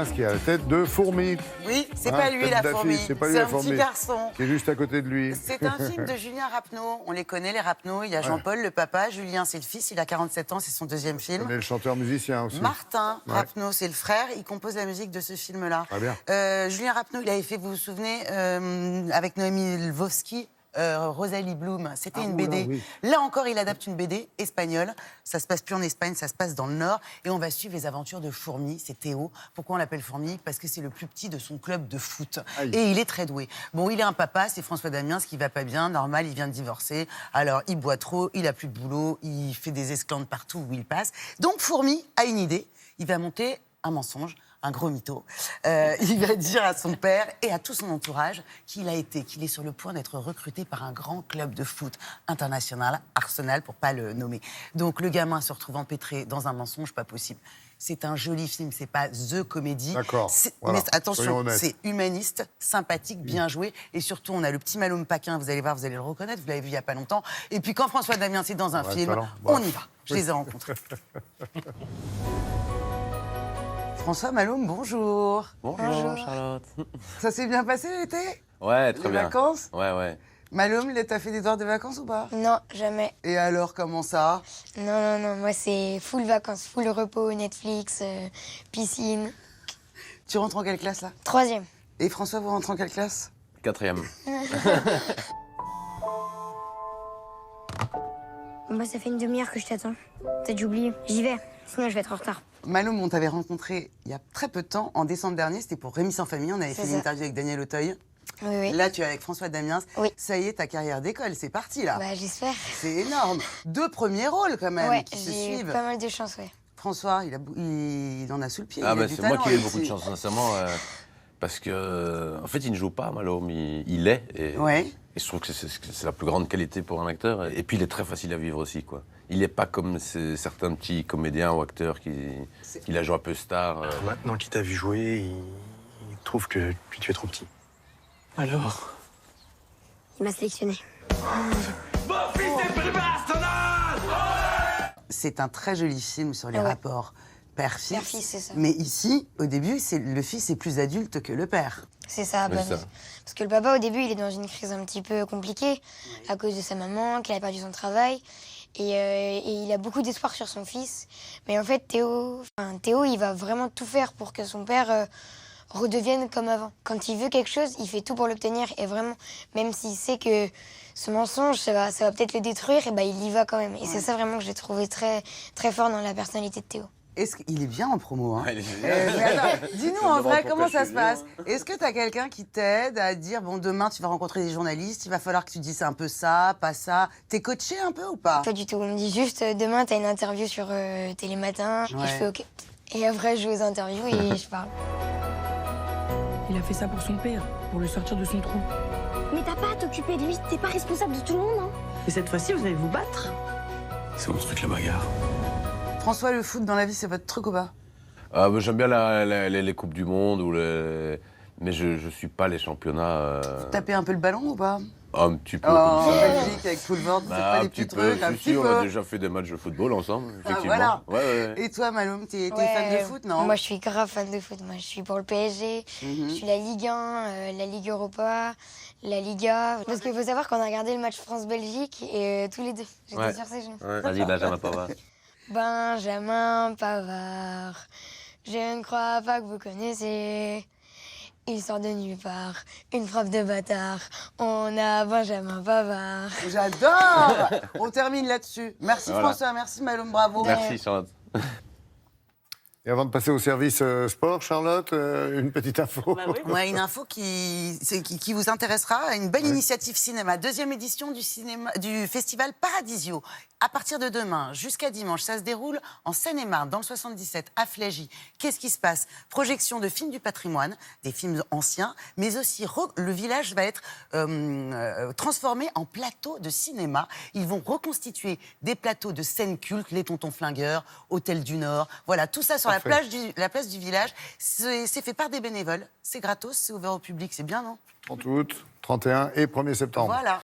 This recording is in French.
Damiens qui est à la tête de Fourmi. Oui, c'est Hein, pas lui tête la d'affiche, fourmi, c'est pas lui, c'est la un fourmi. petit garçon. Qui est juste à côté de lui. C'est un film de Julien Rapneau. On les connaît, les Rapneau. Il y a Jean-Paul, le papa. Julien, c'est le fils. Il a 47 ans, c'est son deuxième On film. est le chanteur-musicien aussi. Martin Ouais. Rapneau, c'est le frère. Il compose la musique de ce film-là. Très bien. Julien Rapneau, il avait fait, vous vous souvenez, avec Noémie Lvovsky, Rosalie Bloom. C'était une BD. oui. Là encore, il adapte une BD espagnole. Ça se passe plus en Espagne, ça se passe dans le Nord. Et on va suivre les aventures de Fourmi. C'est Théo. Pourquoi on l'appelle Fourmi? Parce que c'est le plus petit de son club de foot. Aïe. Et il est très doué. Bon, il est un papa, c'est François Damiens, qui va pas bien. Normal, il vient de divorcer. Alors, il boit trop, il a plus de boulot, il fait des esclandres partout où il passe. Donc, Fourmi a une idée. Il va monter un mensonge, un gros mytho. Il va dire à son père et à tout son entourage qu'il est sur le point d'être recruté par un grand club de foot international, Arsenal, pour pas le nommer. Donc le gamin se retrouve empêtré dans un mensonge pas possible. C'est un joli film, c'est pas The Comédie. D'accord, voilà, Mais attention, soyons honnêtes. c'est humaniste, sympathique, bien joué. Et surtout, on a le petit Malhomme Paquin, vous allez voir, vous allez le reconnaître, vous l'avez vu il y a pas longtemps. Et puis quand François Damiens est dans un Ouais, film, talent. on Bah, y va. Je oui. les ai rencontrés. François Malhomme, bonjour. Bonjour Charlotte. Ça s'est bien passé l'été? Ouais, très Les bien. vacances? Ouais. Malhomme, t'as fait des devoirs de vacances ou pas? Non, jamais. Et alors, comment ça? Non. Moi, c'est full vacances, full repos, Netflix, piscine. Tu rentres en quelle classe, là? 3e. Et François, vous rentrez en quelle classe? 4e. Bah, ça fait une demi-heure que je t'attends. T'as dû oublier. J'y vais, sinon je vais être en retard. Malhomme, on t'avait rencontré il y a très peu de temps, en décembre dernier, c'était pour Rémi sans famille, on avait C'est fait une ça. interview avec Daniel Auteuil. Oui. Là, tu es avec François Damiens. Oui. Ça y est, ta carrière d'école, c'est parti, là. Bah, j'espère. C'est énorme. 2 premiers rôles, quand même, Ouais, qui se j'ai eu suivent. pas mal de chance, ouais. François, il en a sous le pied. Ah il a bah du c'est moi talent, qui ai eu lui beaucoup de aussi. chance, sincèrement. Parce que, en fait, il ne joue pas, Malhomme. Il est. Et, Ouais. et je trouve que c'est la plus grande qualité pour un acteur. Et puis, il est très facile à vivre aussi, quoi. Il n'est pas comme certains petits comédiens ou acteurs qui la jouent un peu star. Maintenant qu'il t'a vu jouer, il trouve que tu es trop petit. Alors? Il m'a sélectionné. C'est un très joli film sur les Ah ouais. rapports père-fils. Père-fils, c'est ça. Mais ici, au début, le fils est plus adulte que le père. C'est ça, Oui, bah, c'est ça. parce que le papa, au début, il est dans une crise un petit peu compliquée à cause de sa maman, qu'il a perdu son travail. Et il a beaucoup d'espoir sur son fils. Mais en fait, Théo, il va vraiment tout faire pour que son père redevienne comme avant. Quand il veut quelque chose, il fait tout pour l'obtenir. Et vraiment, même s'il sait que ce mensonge, ça va peut-être le détruire, et bah, il y va quand même. Et c'est ça vraiment que j'ai trouvé très, très fort dans la personnalité de Théo. Est-ce qu'il est bien en promo, hein? Ouais, il est génial. Mais attends, dis-nous Je me en demande vrai, pourquoi comment je ça suis se passe? venu, Est-ce que tu as quelqu'un qui t'aide à dire, bon, demain, tu vas rencontrer des journalistes, il va falloir que tu dises un peu ça, pas ça. T'es coaché un peu ou pas? Pas du tout. On me dit juste, demain, t'as une interview sur Télématin. Ouais. Et je fais OK. Et après, je vais aux interviews et je parle. Il a fait ça pour son père, pour le sortir de son trou. Mais t'as pas à t'occuper de lui, t'es pas responsable de tout le monde, hein. Et cette fois-ci, vous allez vous battre. C'est mon truc, la bagarre. François, le foot dans la vie, c'est votre truc ou pas? Ah, bah, j'aime bien les Coupes du Monde, mais je ne suis pas les championnats. Taper un peu le ballon ou pas? Un petit peu En comme ça. Belgique, avec Poulvord, c'est Bah, pas un des petit petits peu, trucs, un si, petit si, on a peu. déjà fait des matchs de football ensemble, Ah, effectivement. voilà. Ouais. Et toi, Malhomme, t'es Ouais, fan de foot, non? Moi, je suis grave fan de foot. Moi, je suis pour le PSG. Mhm. Je suis la Ligue 1, la Ligue Europa, la Liga. Parce qu'il faut savoir qu'on a regardé le match France-Belgique et tous les deux. J'étais Ouais. sur ses genoux. Ouais. Vas-y, Benjamin Pavard. Benjamin Pavard, je ne crois pas que vous connaissez. Il sort de nulle part, une frappe de bâtard. On a Benjamin Pavard. J'adore. On termine là-dessus. Merci Voilà. François, merci Malhomme, bravo. Merci, Charlotte. Et avant de passer au service sport, Charlotte, une petite info. Ouais, une info qui vous intéressera. Une belle initiative cinéma. 2e édition du festival Paradisio. À partir de demain jusqu'à dimanche, ça se déroule en Seine-et-Marne, dans le 77, à Flégy. Qu'est-ce qui se passe? Projection de films du patrimoine, des films anciens, mais aussi le village va être transformé en plateau de cinéma. Ils vont reconstituer des plateaux de scènes cultes, les Tontons Flingueurs, Hôtel du Nord. Voilà, tout ça sur la place du village. C'est fait par des bénévoles. C'est gratos, c'est ouvert au public. C'est bien, non? 30 août, 31 et 1er septembre. Voilà.